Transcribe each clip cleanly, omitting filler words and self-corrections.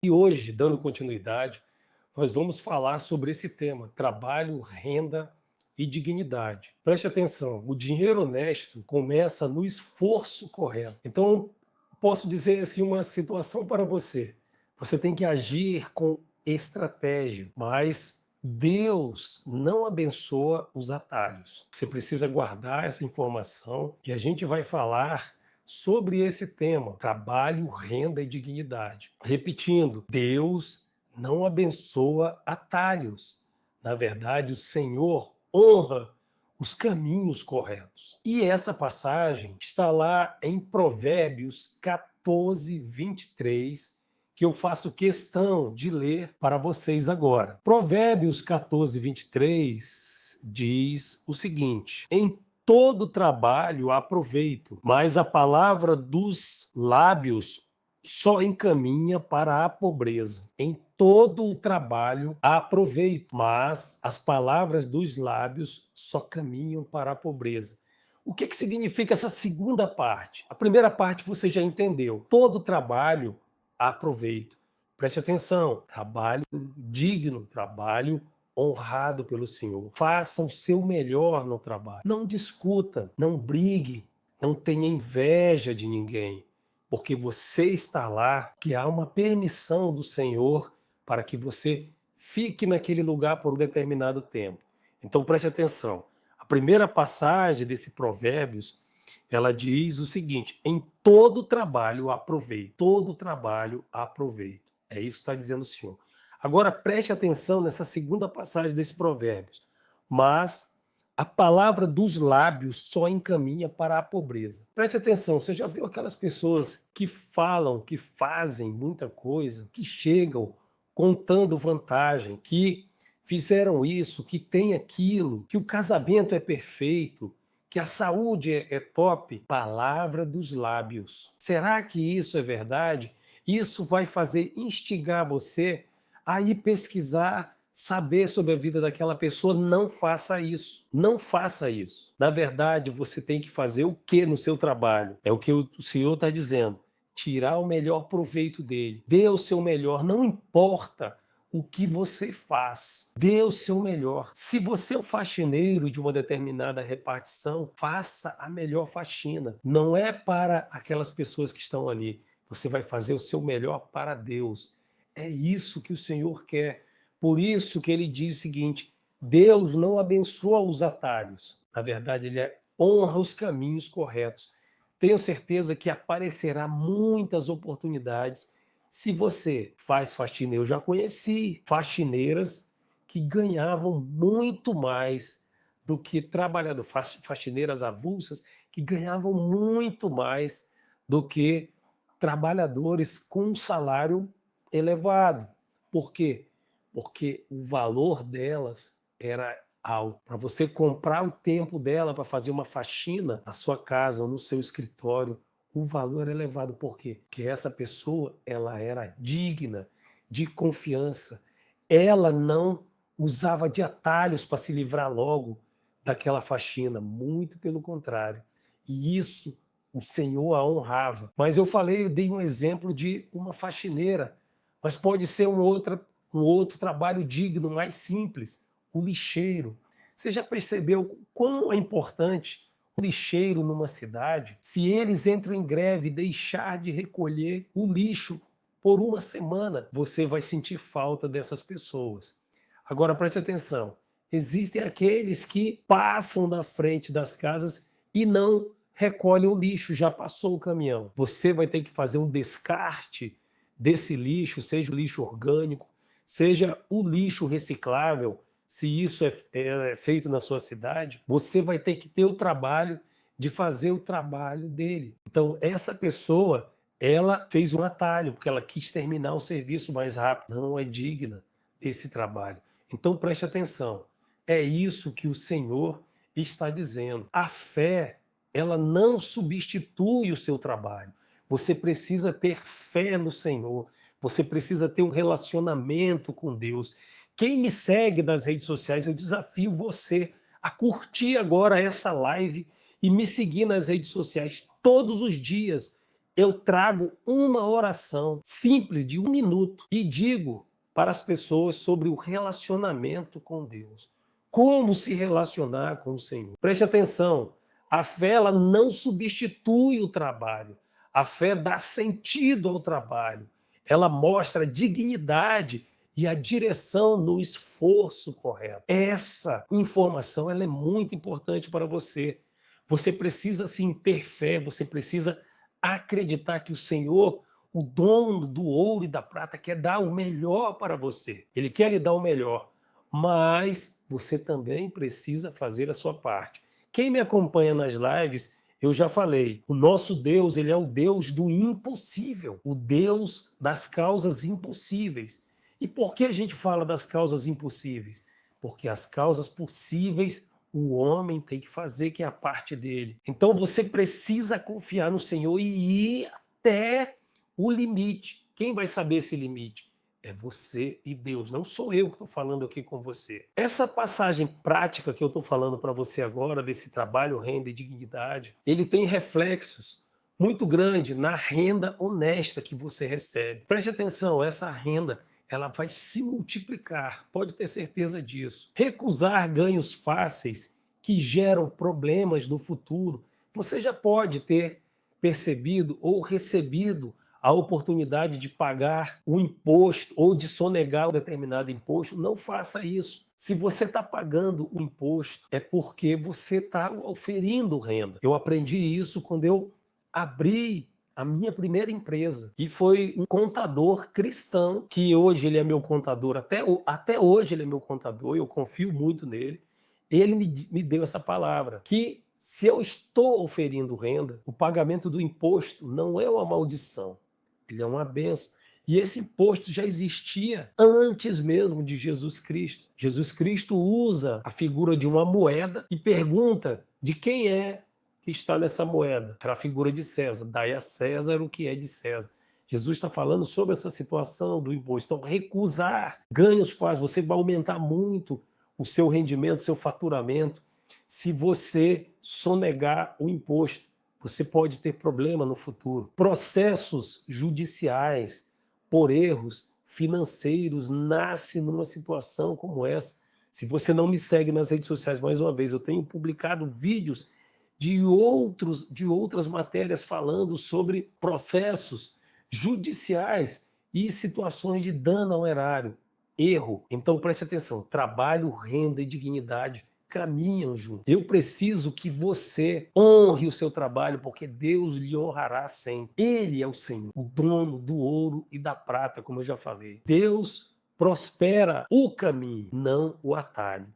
E hoje, dando continuidade, nós vamos falar sobre esse tema: trabalho, renda e dignidade. Preste atenção, o dinheiro honesto começa no esforço correto. Então, posso dizer assim uma situação para você. Você tem que agir com estratégia, mas Deus não abençoa os atalhos. Você precisa guardar essa informação e a gente vai falar sobre esse tema: trabalho, renda e dignidade. Repetindo, Deus não abençoa atalhos. Na verdade, o Senhor honra os caminhos corretos. E essa passagem está lá em Provérbios 14, 23, que eu faço questão de ler para vocês agora. Provérbios 14, 23 diz o seguinte: em todo trabalho há proveito, mas a palavra dos lábios só encaminha para a pobreza. Em todo o trabalho há proveito, mas as palavras dos lábios só caminham para a pobreza. O que significa essa segunda parte? A primeira parte você já entendeu. Todo trabalho há proveito. Preste atenção: trabalho digno, trabalho honrado pelo Senhor. Faça o seu melhor no trabalho. Não discuta, não brigue, não tenha inveja de ninguém, porque você está lá, que há uma permissão do Senhor para que você fique naquele lugar por um determinado tempo. Então preste atenção. A primeira passagem desse Provérbios, ela diz o seguinte: em todo trabalho há proveito, todo trabalho há proveito. É isso que está dizendo o Senhor. Agora preste atenção nessa segunda passagem desse Provérbios. Mas a palavra dos lábios só encaminha para a pobreza. Preste atenção, você já viu aquelas pessoas que falam, que fazem muita coisa, que chegam contando vantagem, que fizeram isso, que tem aquilo, que o casamento é perfeito, que a saúde é top? Palavra dos lábios. Será que isso é verdade? Isso vai fazer instigar você a ir pesquisar, saber sobre a vida daquela pessoa. Não faça isso. Não faça isso. Na verdade, você tem que fazer o que no seu trabalho? É o que o Senhor está dizendo: tirar o melhor proveito dele. Dê o seu melhor, não importa o que você faz. Dê o seu melhor. Se você é o faxineiro de uma determinada repartição, faça a melhor faxina. Não é para aquelas pessoas que estão ali. Você vai fazer o seu melhor para Deus. É isso que o Senhor quer. Por isso que ele diz o seguinte: Deus não abençoa os atalhos. Na verdade, ele honra os caminhos corretos. Tenho certeza que aparecerá muitas oportunidades se você faz faxina. Eu já conheci faxineiras que ganhavam muito mais do que faxineiras avulsas que ganhavam muito mais do que trabalhadores com um salário elevado. Por quê? Porque o valor delas era alto. Para você comprar o tempo dela para fazer uma faxina na sua casa ou no seu escritório, o valor é elevado. Por quê? Porque essa pessoa, ela era digna de confiança. Ela não usava de atalhos para se livrar logo daquela faxina, muito pelo contrário. E isso o Senhor a honrava. Mas eu dei um exemplo de uma faxineira, mas pode ser um outro trabalho digno, mais simples: o lixeiro. Você já percebeu quão é importante o lixeiro numa cidade? Se eles entram em greve e deixar de recolher o lixo por uma semana, você vai sentir falta dessas pessoas. Agora preste atenção: existem aqueles que passam na frente das casas e não recolhem o lixo, já passou o caminhão. Você vai ter que fazer um descarte desse lixo, seja o lixo orgânico, seja o lixo reciclável. Se isso é feito na sua cidade, você vai ter que ter o trabalho de fazer o trabalho dele. Então, essa pessoa, ela fez um atalho, porque ela quis terminar o serviço mais rápido. Não é digna desse trabalho. Então, preste atenção. É isso que o Senhor está dizendo. A fé, ela não substitui o seu trabalho. Você precisa ter fé no Senhor. Você precisa ter um relacionamento com Deus. Quem me segue nas redes sociais, eu desafio você a curtir agora essa live e me seguir nas redes sociais todos os dias. eu trago uma oração simples de 1 minuto e digo para as pessoas sobre o relacionamento com Deus. Como se relacionar com o Senhor. Preste atenção, a fé ela não substitui o trabalho. A fé dá sentido ao trabalho. Ela mostra dignidade e a direção no esforço correto. Essa informação ela é muito importante para você. Você precisa sim ter fé, você precisa acreditar que o Senhor, o dono do ouro e da prata, quer dar o melhor para você. Ele quer lhe dar o melhor, mas você também precisa fazer a sua parte. Quem me acompanha nas lives, eu já falei, o nosso Deus, ele é o Deus do impossível, o Deus das causas impossíveis. E por que a gente fala das causas impossíveis? Porque as causas possíveis o homem tem que fazer, que é a parte dele. Então você precisa confiar no Senhor e ir até o limite. Quem vai saber esse limite? É você e Deus, não sou eu que estou falando aqui com você. Essa passagem prática que eu estou falando para você agora, desse trabalho, renda e dignidade, ele tem reflexos muito grandes na renda honesta que você recebe. Preste atenção, essa renda ela vai se multiplicar, pode ter certeza disso. Recusar ganhos fáceis que geram problemas no futuro. Você já pode ter percebido ou recebido a oportunidade de pagar o imposto ou de sonegar um determinado imposto. Não faça isso. Se você está pagando o imposto, é porque você está oferindo renda. Eu aprendi isso quando eu abri a minha primeira empresa, e foi um contador cristão, que hoje ele é meu contador, até hoje ele é meu contador, eu confio muito nele. Ele me deu essa palavra, que se eu estou oferindo renda, o pagamento do imposto não é uma maldição, ele é uma bênção. E esse imposto já existia antes mesmo de Jesus Cristo. Jesus Cristo usa a figura de uma moeda e pergunta de quem é que está nessa moeda. Era a figura de César. Dai a César o que é de César. Jesus está falando sobre essa situação do imposto. Então, recusar ganhos faz. Você vai aumentar muito o seu rendimento, o seu faturamento. Se você sonegar o imposto, você pode ter problema no futuro. Processos judiciais por erros financeiros nascem numa situação como essa. Se você não me segue nas redes sociais, mais uma vez, eu tenho publicado vídeos de outras matérias falando sobre processos judiciais e situações de dano ao erário, erro. Então preste atenção, trabalho, renda e dignidade caminham juntos. Eu preciso que você honre o seu trabalho, porque Deus lhe honrará sempre. Ele é o Senhor, o dono do ouro e da prata, como eu já falei. Deus prospera o caminho, não o atalho.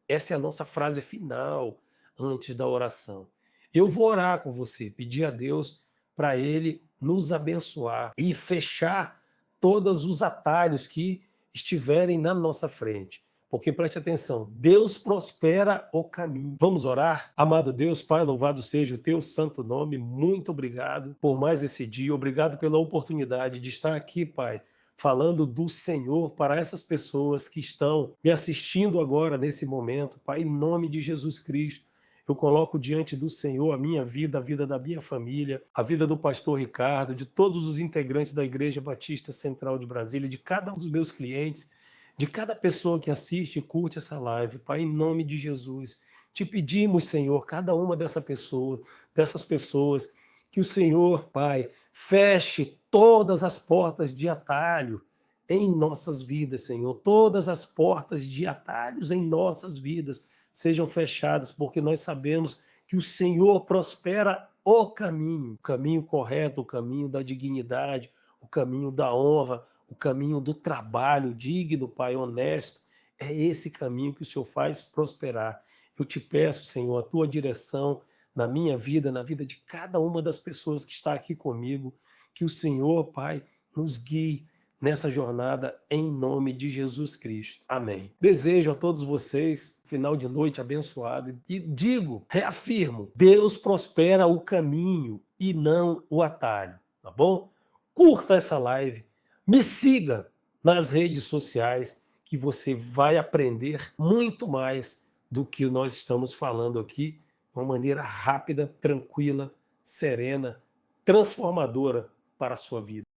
Essa é a nossa frase final antes da oração. Eu vou orar com você, pedir a Deus para Ele nos abençoar e fechar todos os atalhos que estiverem na nossa frente. Porque preste atenção, Deus prospera o caminho. Vamos orar? Amado Deus, Pai, louvado seja o teu santo nome. Muito obrigado por mais esse dia. Obrigado pela oportunidade de estar aqui, Pai, falando do Senhor para essas pessoas que estão me assistindo agora nesse momento. Pai, em nome de Jesus Cristo, eu coloco diante do Senhor a minha vida, a vida da minha família, a vida do pastor Ricardo, de todos os integrantes da Igreja Batista Central de Brasília, de cada um dos meus clientes, de cada pessoa que assiste e curte essa live. Pai, em nome de Jesus, te pedimos, Senhor, cada uma dessas pessoas, que o Senhor, Pai, feche todas as portas de atalho em nossas vidas, Senhor. Todas as portas de atalhos em nossas vidas sejam fechadas, porque nós sabemos que o Senhor prospera o caminho correto, o caminho da dignidade, o caminho da honra, o caminho do trabalho digno, Pai, honesto. É esse caminho que o Senhor faz prosperar. Eu te peço, Senhor, a tua direção na minha vida, na vida de cada uma das pessoas que está aqui comigo, que o Senhor, Pai, nos guie nessa jornada em nome de Jesus Cristo. Amém. Desejo a todos vocês final de noite abençoado e reafirmo, Deus prospera o caminho e não o atalho, tá bom? Curta essa live, me siga nas redes sociais que você vai aprender muito mais do que nós estamos falando aqui, de uma maneira rápida, tranquila, serena, transformadora para a sua vida.